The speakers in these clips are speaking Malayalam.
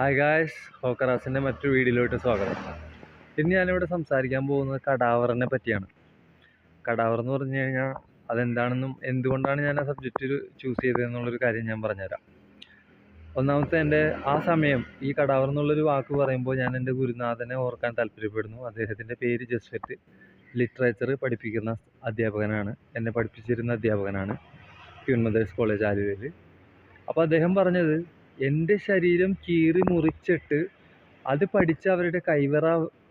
ഹായ് ഗായ്സ്, ഹോക്കറാസിൻ്റെ മറ്റൊരു വീഡിയോയിലോട്ട് സ്വാഗതം. ഇന്ന് ഞാനിവിടെ സംസാരിക്കാൻ പോകുന്നത് കടാവറിനെ പറ്റിയാണ്. കടാവർ എന്ന് പറഞ്ഞു കഴിഞ്ഞാൽ അതെന്താണെന്നും എന്തുകൊണ്ടാണ് ഞാൻ ആ സബ്ജക്റ്റ് ചൂസ് ചെയ്തതെന്നുള്ളൊരു കാര്യം ഞാൻ പറഞ്ഞുതരാം. ഒന്നാമത്തെ ആ സമയം ഈ കടാവർ എന്നുള്ളൊരു വാക്ക് പറയുമ്പോൾ ഞാൻ എൻ്റെ ഗുരുനാഥനെ ഓർക്കാൻ താല്പര്യപ്പെടുന്നു. അദ്ദേഹത്തിൻ്റെ പേര് ജസ്വത്ത്. ലിറ്ററേച്ചർ പഠിപ്പിക്കുന്ന അധ്യാപകനാണ്, എന്നെ പഠിപ്പിച്ചിരുന്ന അധ്യാപകനാണ്, പ്യൂൺ മദേഴ്സ് കോളേജ് ആലുവയിൽ. അപ്പോൾ അദ്ദേഹം പറഞ്ഞത്, എൻ്റെ ശരീരം കീറി മുറിച്ചിട്ട് അത് പഠിച്ച് അവരുടെ കൈവറ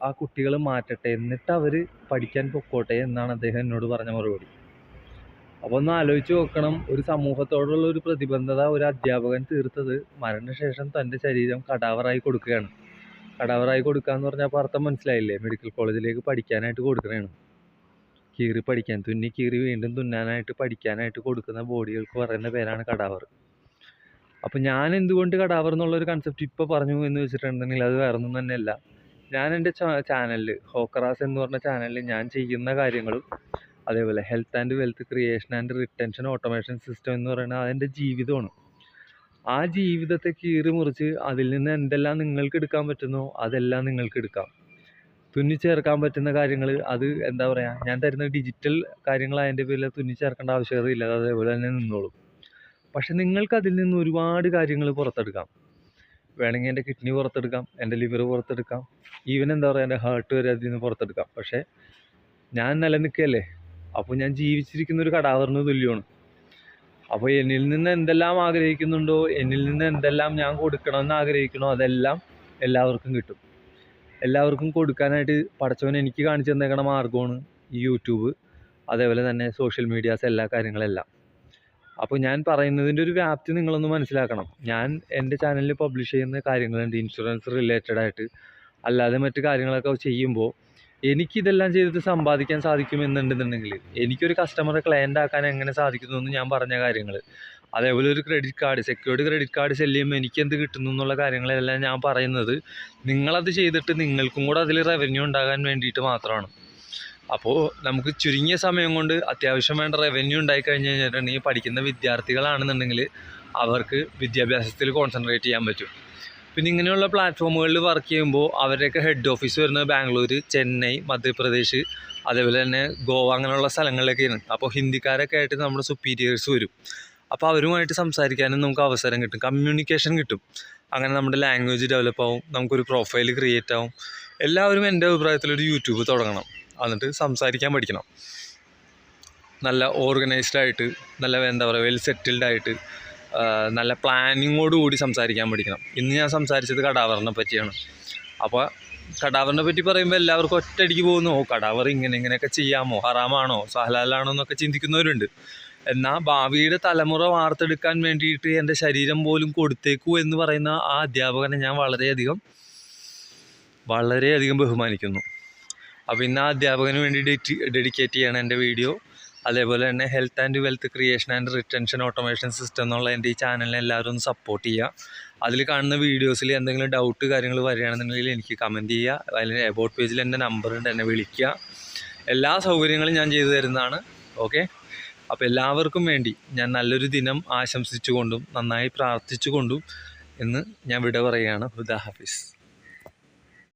ആ കുട്ടികൾ മാറ്റട്ടെ, എന്നിട്ട് അവർ പഠിക്കാൻ പൊക്കോട്ടെ എന്നാണ് അദ്ദേഹം എന്നോട് പറഞ്ഞ മറുപടി. അപ്പോൾ ഒന്ന് ആലോചിച്ച് നോക്കണം, ഒരു സമൂഹത്തോടുള്ള ഒരു പ്രതിബദ്ധത ഒരു അധ്യാപകൻ തീർത്തത് മരണശേഷം തൻ്റെ ശരീരം കടാവറായി കൊടുക്കുകയാണ്. കടാവറായി കൊടുക്കുക എന്ന് പറഞ്ഞാൽ അപ്പോൾ അർത്ഥം മനസ്സിലായില്ലേ? മെഡിക്കൽ കോളേജിലേക്ക് പഠിക്കാനായിട്ട് കൊടുക്കുകയാണ്. കീറി പഠിക്കാൻ, തുന്നി കീറി വീണ്ടും തുന്നാനായിട്ട് പഠിക്കാനായിട്ട് കൊടുക്കുന്ന ബോഡികൾക്ക് പറയുന്ന പേരാണ് കടാവർ. അപ്പോൾ ഞാൻ എന്തുകൊണ്ട് കടാവർ എന്നുള്ളൊരു കൺസെപ്റ്റ് ഇപ്പോൾ പറഞ്ഞു എന്ന് വെച്ചിട്ടുണ്ടെങ്കിൽ അത് വേറെ ഒന്നും തന്നെയല്ല. ഞാൻ എൻ്റെ ചാനലിൽ, ഹോക്കറാസ് എന്ന് പറഞ്ഞ ചാനലിൽ ഞാൻ ചെയ്യുന്ന കാര്യങ്ങളും അതേപോലെ health and wealth creation and retention automation system എന്ന് പറയുന്നത് അതെൻ്റെ ജീവിതമാണ്. ആ ജീവിതത്തെ കീറി മുറിച്ച് അതിൽ നിന്ന് എന്തെല്ലാം നിങ്ങൾക്ക് എടുക്കാൻ പറ്റുന്നോ അതെല്ലാം നിങ്ങൾക്ക് എടുക്കാം. തുന്നിച്ചേർക്കാൻ പറ്റുന്ന കാര്യങ്ങൾ, അത് എന്താ പറയുക, ഞാൻ തരുന്ന ഡിജിറ്റൽ കാര്യങ്ങൾ അതിൻ്റെ പേരിൽ തുന്നിച്ചേർക്കേണ്ട ആവശ്യകതയില്ല, അതേപോലെ തന്നെ നിന്നോളും. പക്ഷെ നിങ്ങൾക്ക് അതിൽ നിന്ന് ഒരുപാട് കാര്യങ്ങൾ പുറത്തെടുക്കാം. വേണമെങ്കിൽ എൻ്റെ കിഡ്നി പുറത്തെടുക്കാം, എൻ്റെ ലിവർ പുറത്തെടുക്കാം, ഈവൻ എന്താ പറയുക, എൻ്റെ ഹാർട്ട് വരെ അതിൽ നിന്ന് പുറത്തെടുക്കാം. പക്ഷേ ഞാൻ നിലനിൽക്കുകയല്ലേ, അപ്പോൾ ഞാൻ ജീവിച്ചിരിക്കുന്ന ഒരു കടാവറിന് തുല്യമാണ്. അപ്പോൾ എന്നിൽ നിന്ന് എന്തെല്ലാം ആഗ്രഹിക്കുന്നുണ്ടോ, എന്നിൽ നിന്ന് എന്തെല്ലാം ഞാൻ കൊടുക്കണമെന്ന് ആഗ്രഹിക്കണോ അതെല്ലാം എല്ലാവർക്കും കിട്ടും. എല്ലാവർക്കും കൊടുക്കാനായിട്ട് പടച്ചവൻ എനിക്ക് കാണിച്ചു തന്നേക്കണ മാർഗ്ഗമാണ് ഈ യൂട്യൂബ്, അതേപോലെ തന്നെ സോഷ്യൽ മീഡിയാസ്, എല്ലാ കാര്യങ്ങളെല്ലാം. അപ്പോൾ ഞാൻ പറയുന്നതിൻ്റെ ഒരു വ്യാപ്തി നിങ്ങളൊന്ന് മനസ്സിലാക്കണം. ഞാൻ എൻ്റെ ചാനലിൽ പബ്ലിഷ് ചെയ്യുന്ന കാര്യങ്ങളുണ്ട് ഇൻഷുറൻസ് റിലേറ്റഡ് ആയിട്ട്, അല്ലാതെ മറ്റു കാര്യങ്ങളൊക്കെ ചെയ്യുമ്പോൾ എനിക്കിതെല്ലാം ചെയ്തിട്ട് സമ്പാദിക്കാൻ സാധിക്കുമെന്നുണ്ടെന്നുണ്ടെങ്കിൽ, എനിക്കൊരു കസ്റ്റമറെ ക്ലയൻ്റ് ആക്കാൻ എങ്ങനെ സാധിക്കുന്നു എന്ന് ഞാൻ പറഞ്ഞ കാര്യങ്ങൾ, അതേപോലെ ഒരു credit card, secured credit card sell ചെയ്യുമ്പോൾ എനിക്കെന്ത് കിട്ടുന്നു എന്നുള്ള കാര്യങ്ങളെല്ലാം ഞാൻ പറയുന്നത് നിങ്ങളത് ചെയ്തിട്ട് നിങ്ങൾക്കും കൂടെ അതിൽ റവന്യൂ ഉണ്ടാകാൻ വേണ്ടിയിട്ട് മാത്രമാണ്. അപ്പോൾ നമുക്ക് ചുരുങ്ങിയ സമയം കൊണ്ട് അത്യാവശ്യം വേണ്ട റവന്യൂ ഉണ്ടായിക്കഴിഞ്ഞ് കഴിഞ്ഞിട്ടുണ്ടെങ്കിൽ പഠിക്കുന്ന വിദ്യാർത്ഥികളാണെന്നുണ്ടെങ്കിൽ അവർക്ക് വിദ്യാഭ്യാസത്തിൽ കോൺസെൻട്രേറ്റ് ചെയ്യാൻ പറ്റും. പിന്നെ ഇങ്ങനെയുള്ള പ്ലാറ്റ്ഫോമുകളിൽ വർക്ക് ചെയ്യുമ്പോൾ അവരുടെയൊക്കെ ഹെഡ് ഓഫീസ് വരുന്നത് ബാംഗ്ലൂർ, ചെന്നൈ, മധ്യപ്രദേശ്, അതേപോലെ തന്നെ ഗോവ, അങ്ങനെയുള്ള സ്ഥലങ്ങളിലൊക്കെയാണ്. അപ്പോൾ ഹിന്ദിക്കാരൊക്കെ ആയിട്ട് നമ്മുടെ സുപ്പീരിയേഴ്സ് വരും. അപ്പോൾ അവരുമായിട്ട് സംസാരിക്കാനും നമുക്ക് അവസരം കിട്ടും, കമ്മ്യൂണിക്കേഷൻ കിട്ടും. അങ്ങനെ നമ്മുടെ ലാംഗ്വേജ് ഡെവലപ്പ് ആവും, നമുക്കൊരു പ്രൊഫൈൽ ക്രിയേറ്റ് ആവും. എല്ലാവരും എൻ്റെ അഭിപ്രായത്തിലൊരു യൂട്യൂബ് തുടങ്ങണം, എന്നിട്ട് സംസാരിക്കാൻ പഠിക്കണം. നല്ല ഓർഗനൈസ്ഡായിട്ട്, നല്ല എന്താ പറയുക, വെൽ സെറ്റിൽഡായിട്ട്, നല്ല പ്ലാനിങ്ങോടുകൂടി സംസാരിക്കാൻ പഠിക്കണം. ഇന്ന് ഞാൻ സംസാരിച്ചത് കടാവറിനെ പറ്റിയാണ്. അപ്പോൾ കടാവറിനെ പറ്റി പറയുമ്പോൾ എല്ലാവർക്കും ഒറ്റയടിക്ക് പോകുന്നു, കടാവർ ഇങ്ങനെയൊക്കെ ചെയ്യാമോ, ഹറാമാണോ, ഹലാലാണോ എന്നൊക്കെ ചിന്തിക്കുന്നവരുണ്ട്. എന്നാൽ ഭാവിയുടെ തലമുറ വാർത്തെടുക്കാൻ വേണ്ടിയിട്ട് എൻ്റെ ശരീരം പോലും കൊടുത്തേക്കൂ എന്ന് പറയുന്ന ആ അധ്യാപകനെ ഞാൻ വളരെയധികം ബഹുമാനിക്കുന്നു. അപ്പോൾ ഇന്ന് ആ അധ്യാപകന് വേണ്ടി ഡെഡിക്കേറ്റ് ചെയ്യണം എൻ്റെ വീഡിയോ. അതേപോലെ തന്നെ health and wealth creation and retention automation system എന്നുള്ള എൻ്റെ ഈ ചാനലിനെ എല്ലാവരും ഒന്ന് സപ്പോർട്ട് ചെയ്യുക. അതിൽ കാണുന്ന വീഡിയോസിൽ എന്തെങ്കിലും ഡൗട്ട് കാര്യങ്ങൾ വരികയാണെന്നുണ്ടെങ്കിൽ എനിക്ക് കമൻറ്റ് ചെയ്യുക. അതിൽ എബൌട്ട് പേജിൽ എൻ്റെ നമ്പറുണ്ട്, എന്നെ വിളിക്കുക. എല്ലാ സൗകര്യങ്ങളും ഞാൻ ചെയ്തു തരുന്നതാണ്. ഓക്കെ, അപ്പോൾ എല്ലാവർക്കും വേണ്ടി ഞാൻ നല്ലൊരു ദിനം ആശംസിച്ചുകൊണ്ടും നന്നായി പ്രാർത്ഥിച്ചുകൊണ്ടും ഇന്ന് ഞാൻ വിട പറയുകയാണ്. ഹുദാ ഹാഫിസ്.